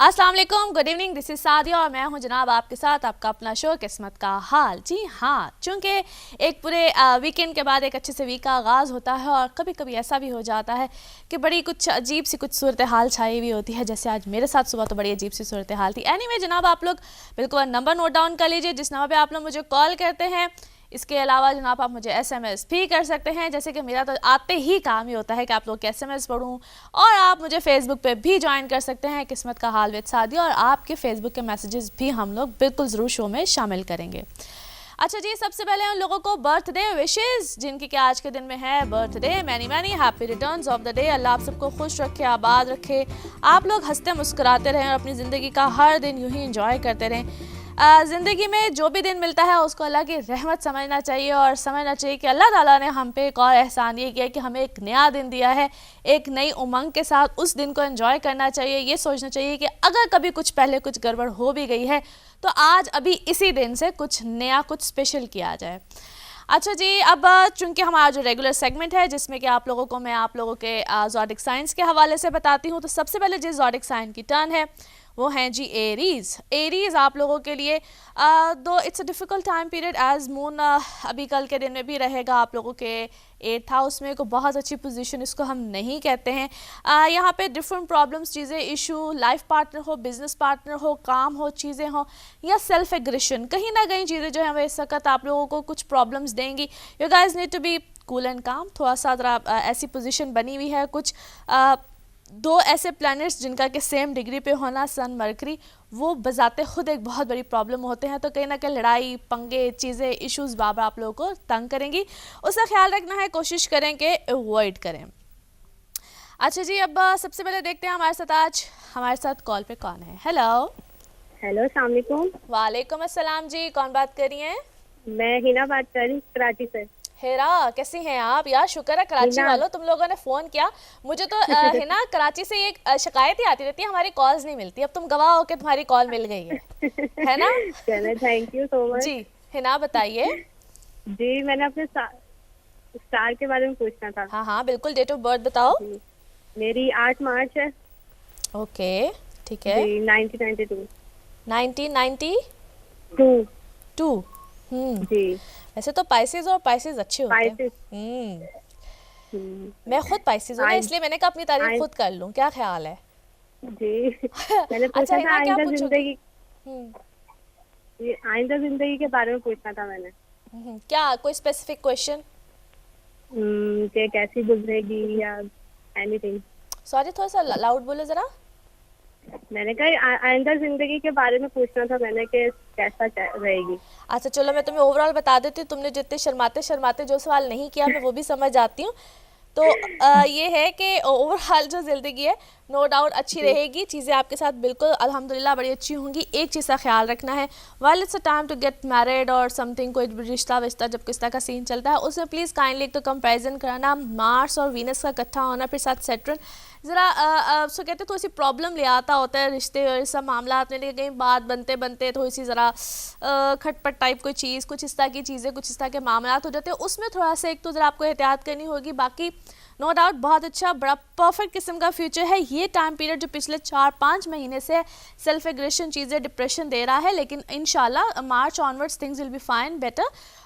अस्सलाम वालेकुम, good evening, this is Sadia और मैं हूं जनाब आपके साथ आपका अपना शो किस्मत का हाल। जी हाँ, चूँकि एक पूरे वीकेंड के बाद एक अच्छे से वीक का आगाज़ होता है और कभी कभी ऐसा भी हो जाता है कि बड़ी कुछ अजीब सी कुछ सूरत हाल छाई हुई होती है, जैसे आज मेरे साथ सुबह तो बड़ी अजीब सी सूरत हाल थी। एनीवे जनाब, आप लोग बिल्कुल नंबर नोट डाउन कर लीजिए जिस नंबर पर आप लोग मुझे कॉल करते हैं। इसके अलावा जनाब आप मुझे SMS भी कर सकते हैं, जैसे कि मेरा तो आते ही काम ही होता है कि आप लोग के SMS पढ़ूं। और आप मुझे फेसबुक पे भी ज्वाइन कर सकते हैं किस्मत का हाल विद सादिया, और आपके फेसबुक के मैसेजेस भी हम लोग बिल्कुल ज़रूर शो में शामिल करेंगे। अच्छा जी, सबसे पहले उन लोगों को बर्थडे विशेस जिनकी कि आज के दिन में है birthday, many many happy returns of the day. Allah आप सबको खुश रखे, आबाद रखे, आप लोग हंसते मुस्कुराते रहें और अपनी ज़िंदगी का हर दिन यूं ही इंजॉय करते रहें। ज़िंदगी में जो भी दिन मिलता है उसको अल्लाह की रहमत समझना चाहिए और समझना चाहिए कि अल्लाह ताला ने हम पे एक और एहसान ये किया कि हमें एक नया दिन दिया है। एक नई उमंग के साथ उस दिन को एंजॉय करना चाहिए। ये सोचना चाहिए कि अगर कभी कुछ पहले कुछ गड़बड़ हो भी गई है तो आज अभी इसी दिन से कुछ नया कुछ स्पेशल किया जाए। अच्छा जी, अब चूंकि हमारा जो रेगुलर सेगमेंट है जिसमें कि आप लोगों को मैं आप लोगों के ज़ोडिक साइंस के हवाले से बताती हूँ, तो सबसे पहले जिस ज़ोडिक साइन की टर्न है वो हैं जी एरीज़। एरीज़ आप लोगों के लिए दो it's a difficult time period as moon अभी कल के दिन में भी रहेगा आप लोगों के 8th हाउस में। को बहुत अच्छी पोजीशन इसको हम नहीं कहते हैं। यहाँ पे डिफरेंट प्रॉब्लम्स, चीज़ें, इशू, लाइफ पार्टनर हो, बिजनेस पार्टनर हो, काम हो, चीज़ें हो या सेल्फ एग्रेशन, कहीं ना कहीं चीज़ें जो है इस वक्त आप लोगों को कुछ प्रॉब्लम्स देंगी। You guys need to be cool and calm. थोड़ा सा ऐसी पोजीशन बनी हुई है, कुछ दो ऐसे प्लैनेट्स जिनका कि सेम डिग्री पे होना, सन मरकरी, वो बजाते खुद एक बहुत बड़ी प्रॉब्लम होते हैं। तो कहीं ना कहीं लड़ाई, पंगे, चीज़ें, इश्यूज बार बार आप लोगों को तंग करेंगी, उसका ख्याल रखना है, कोशिश करें कि अवॉइड करें। अच्छा जी, अब सबसे पहले देखते हैं हमारे साथ कॉल पे कौन है। हेलो हेलो, अस्सलाम वालेकुम। वालेकुम अस्सलाम जी, कौन बात कर रही हैं? मैं हिना बात कर रही हूँ कराची से। हेरा, कैसी हैं आप? यार शुक्र है कराची वालों तुम लोगों ने फ़ोन किया। मुझे तो हिना कराची से एक शिकायत ही आती रहती है, हमारी कॉल्स नहीं मिलती। अब तुम गवाह हो कि तुम्हारी कॉल मिल गई है ना? चलो, थैंक यू सो मच। जी हिना बताइए। जी, मैंने अपने स्टार के बारे में पूछना था। हाँ हाँ बिल्कुल, डेट ऑफ बर्थ बताओ। मेरी 8 मार्च है। ओके ठीक है। जी, 1992। 1992। जी, वैसे तो पाइसेस और पाइसेस अच्छे होते हैं। मैं खुद पाइसेस हूँ ना, इसलिए मैंने कहा अपनी तारीफ खुद कर लूँ, क्या ख्याल है? जी। मैंने अच्छा पूछा था हिना, क्या आइंदा पूछोगी? जिंदगी। ये आइंदा जिंदगी के बारे में पूछना था मैंने। क्या कोई स्पेसिफिक क्वेश्चन? कि कैसी गुजरेगी या एनीथिंग। सॉरी, थोड़ा सा लाउड बोलो जरा। मैंने कहा आइंदा जिंदगी के बारे में पूछना था मैंने कि कैसा रहेगी। अच्छा चलो, मैं तुम्हें ओवरऑल बता देती हूँ। तुमने जितने शर्माते शर्माते जो सवाल नहीं किया मैं वो भी समझ जाती हूँ। तो ये है कि ओवरऑल जो ज़िंदगी है नो डाउट अच्छी रहेगी, चीज़ें आपके साथ बिल्कुल अल्हम्दुलिल्लाह बड़ी अच्छी होंगी। एक चीज़ का ख्याल रखना है, while it's a time to get married और समथिंग, कोई रिश्ता विश्ता जब किस तरह का सीन चलता है उसमें प्लीज़ काइंडली एक तो कंपैरिजन कराना, मार्स और वीनस का इकट्ठा होना, फिर साथ सैटर्न ज़रा सो कहते थोड़ी सी प्रॉब्लम ले आता होता है रिश्ते और सब मामला में। लेकिन कहीं बात बनते बनते थोड़ी सी ज़रा खटपट टाइप कोई चीज़, कुछ इस तरह की चीज़ें, कुछ इस तरह के मामला हो जाते हैं, उसमें थोड़ा सा एक तो ज़रा आपको एहतियात करनी होगी। बाकी नो डाउट बहुत अच्छा, बड़ा परफेक्ट किस्म का फ्यूचर है ये टाइम पीरियड जो पिछले 4-5 महीने से सेल्फ एग्रेशन, चीज़ें, डिप्रेशन दे रहा है। लेकिन इंशाल्लाह March onwards things will be fine, better.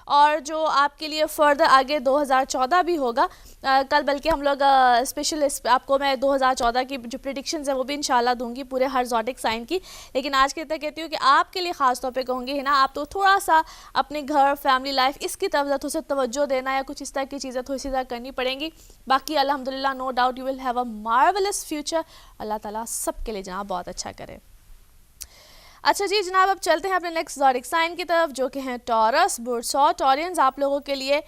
और जो आपके लिए फर्दर आगे 2014 भी होगा। कल बल्कि हम लोग स्पेशल आपको मैं 2014 की जो प्रिडिक्शंस है वो भी इंशाल्लाह दूंगी पूरे हर ज़ोडिक साइन की। लेकिन आज के तक कहती हूँ कि आपके लिए ख़ास तौर पे कहूँगी है ना, आप तो थोड़ा सा अपने घर, फैमिली लाइफ, इसकी तरफ थोड़ा सा तवज्जो देना या कुछ इस तरह की चीज़ें थोड़ी सी ज़्यादा करनी पड़ेंगी। बाकी अल्हम्दुलिल्लाह no doubt you will have a marvellous future. Allah Taala सबके लिए जनाब बहुत अच्छा करे। अच्छा जी जनाब, अब चलते हैं अपने नेक्स्ट ज़ोडिक साइन की तरफ जो कि हैं टॉरस, बुर्सो। टॉरियंस आप लोगों के लिए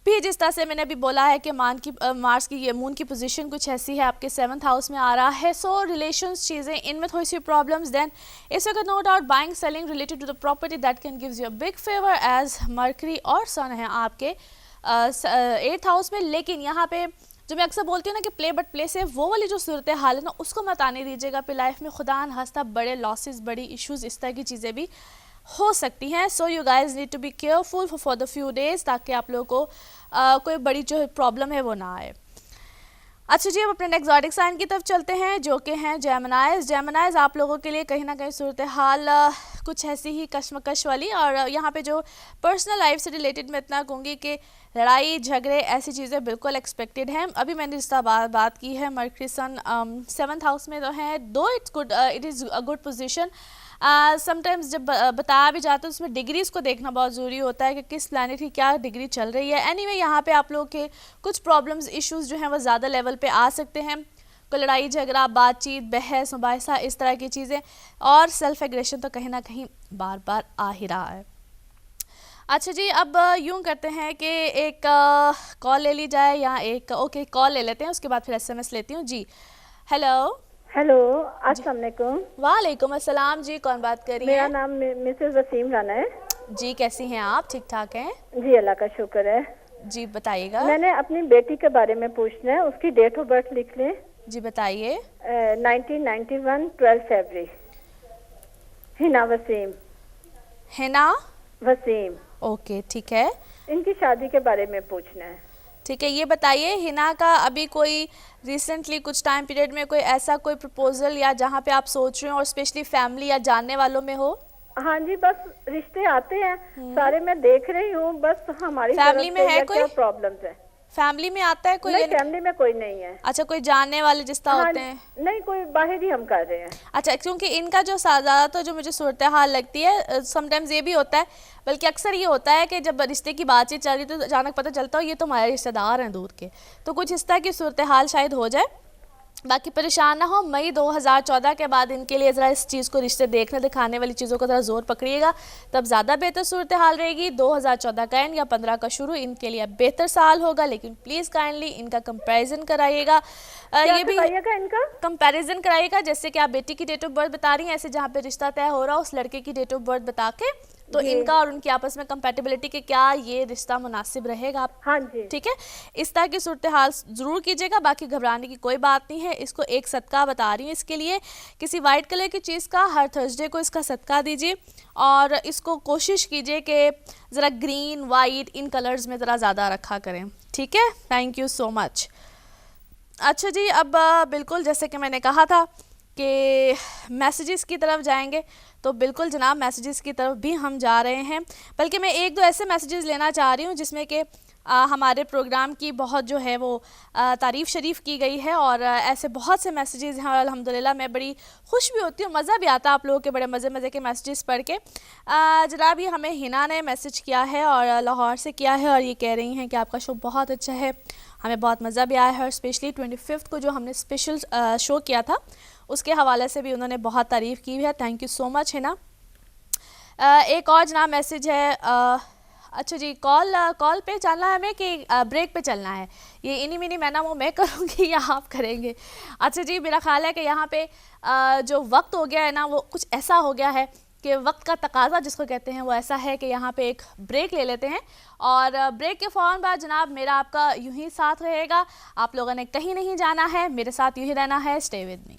भी जिस तरह से मैंने अभी बोला है कि मार्स की ये मून की पोजीशन कुछ ऐसी है, आपके 7th हाउस में आ रहा है। सो रिलेशंस, चीज़ें, इनमें थोड़ी सी प्रॉब्लम्स। देन इस वक्त no doubt buying selling related to the property that can gives you a big favour as Mercury और सन है आपके 8th हाउस में। लेकिन यहाँ पे जो मैं अक्सर बोलती हूँ ना कि प्ले बट प्ले से, वो वाली जो सूरत हाल है ना उसको मत आने दीजिएगा। फिर लाइफ में खुदा न खास्ता बड़े लॉसेस, बड़ी इश्यूज, इस तरह की चीज़ें भी हो सकती हैं। So you guys need to be careful for the few days ताकि आप लोगों को कोई बड़ी जो प्रॉब्लम है वो ना आए। अच्छा जी, अब अपने नेक्स्ट ज़ोडिक साइन की तरफ चलते हैं जो कि हैं जेमिनाइज। जेमिनाइज आप लोगों के लिए कहीं ना कहीं सूरत हाल कुछ ऐसी ही कश्मकश वाली, और यहाँ पे जो पर्सनल लाइफ से रिलेटेड मैं इतना कहूँगी कि लड़ाई झगड़े ऐसी चीज़ें बिल्कुल एक्सपेक्टेड हैं। अभी मैंने जिस बात की है, मर्करी सन 7th हाउस में तो है, दो it's good, it is a good position. Sometimes जब बताया भी जाता है उसमें डिग्रीज़ को देखना बहुत ज़रूरी होता है कि किस प्लैनेट की क्या डिग्री चल रही है। एनीवे यहाँ पे आप लोगों के कुछ प्रॉब्लम्स इश्यूज़ जो हैं वो ज़्यादा लेवल पे आ सकते हैं। कोई लड़ाई झगड़ा, बातचीत, बहस मुबाहिसा, इस तरह की चीज़ें, और सेल्फ एग्रेशन तो कहीं ना कहीं बार बार आ ही रहा है। अच्छा जी, अब यूँ करते हैं कि एक कॉल ले ली जाए, या एक ओके कॉल ले लेते हैं, उसके बाद फिर SMS लेती हूँ जी। हेलो। हेलो, अस्सलाम वालेकुम। वालेकुम अस्सलाम जी, कौन बात कर रही मेरा हैं? नाम मिसेस वसीम राना है जी, कैसी हैं आप? ठीक ठाक हैं जी, अल्लाह का शुक्र है। जी, बताइएगा। मैंने अपनी बेटी के बारे में पूछना है, उसकी डेट ऑफ बर्थ लिख लें। जी बताइए। 1991 12 फरवरी। हिना वसीम। हिना वसीम। ओके, ठीक है। इनकी शादी के बारे में पूछना है। ठीक है, ये बताइए हिना का अभी कोई रिसेंटली कुछ टाइम पीरियड में कोई ऐसा कोई प्रपोजल या जहाँ पे आप सोच रहे हो, और स्पेशली फैमिली या जानने वालों में हो? हाँ जी, बस रिश्ते आते हैं सारे, मैं देख रही हूँ, बस हमारी फैमिली में है कोई प्रॉब्लम्स है। फैमिली में आता है कोई? नहीं, फैमिली में कोई नहीं है। अच्छा, कोई जानने वाले जिस तरह होते हैं? नहीं, कोई बाहर ही हम कर रहे हैं। अच्छा, क्योंकि इनका जो ज़्यादा तो जो मुझे सूरत हाल लगती है, समटाइम्स ये भी होता है, बल्कि अक्सर ये होता है कि जब रिश्ते की बातचीत चल रही तो अचानक पता चलता हो ये तो हमारे रिश्तेदार हैं दूर के, तो कुछ इस तरह की सूरत हाल शायद हो जाए। बाकी परेशान ना हो, मई 2014 के बाद इनके लिए ज़रा इस चीज़ को, रिश्ते देखने दिखाने वाली चीज़ों को ज़रा ज़ोर पकड़िएगा, तब ज़्यादा बेहतर सूरत हाल रहेगी। 2014 का एंड या 15 का शुरू इनके लिए बेहतर साल होगा, लेकिन प्लीज़ काइंडली इनका कंपैरिजन कराइएगा। ये भी इनका कंपैरिजन कराइएगा, जैसे कि आप बेटी की डेट ऑफ बर्थ बता रही हैं, ऐसे जहाँ पे रिश्ता तय हो रहा है उस लड़के की डेट ऑफ बर्थ बता के, तो इनका और उनकी आपस में कंपैटिबिलिटी के क्या ये रिश्ता मुनासिब रहेगा। हाँ जी, ठीक है, इस तरह की सूरत हाल ज़रूर कीजिएगा। बाकी घबराने की कोई बात नहीं है। इसको एक सदका बता रही हूँ, इसके लिए किसी वाइट कलर की चीज़ का हर थर्सडे को इसका सदका दीजिए, और इसको कोशिश कीजिए कि ज़रा ग्रीन वाइट इन कलर्स में ज़रा ज़्यादा रखा करें। ठीक है, थैंक यू सो मच। अच्छा जी, अब बिल्कुल जैसे कि मैंने कहा था कि मैसेजेस की तरफ जाएंगे, तो बिल्कुल जनाब मैसेजेस की तरफ भी हम जा रहे हैं। बल्कि मैं एक दो ऐसे मैसेजेस लेना चाह रही हूँ जिसमें कि हमारे प्रोग्राम की बहुत जो है वो तारीफ़ शरीफ की गई है, और ऐसे बहुत से मैसेजेस हैं, और अल्हम्दुलिल्लाह मैं बड़ी खुश भी होती हूँ, मज़ा भी आता है आप लोगों के बड़े मज़े के मैसेजेस पढ़ के। जनाब, ये हमें हिना ने मैसेज किया है और लाहौर से किया है, और ये कह रही हैं कि आपका शो बहुत अच्छा है, हमें बहुत मज़ा भी आया है, और स्पेशली 25 को जो हमने स्पेशल शो किया था उसके हवाले से भी उन्होंने बहुत तारीफ़ की है। Thank you so much Hina. एक और जनाब मैसेज है, अच्छा जी, कॉल पे चलना है हमें कि ब्रेक पे चलना है? ये इनी मिनी मैना वो मैं करूँगी या आप करेंगे? अच्छा जी, मेरा ख्याल है कि यहाँ पे जो वक्त हो गया है ना, वो कुछ ऐसा हो गया है कि वक्त का तकाजा जिसको कहते हैं वो ऐसा है कि यहाँ पे एक ब्रेक ले लेते हैं, और ब्रेक के फ़ौरन बाद जनाब मेरा आपका यूं ही साथ रहेगा। आप लोगों ने कहीं नहीं जाना है, मेरे साथ यूं ही रहना है। Stay with me.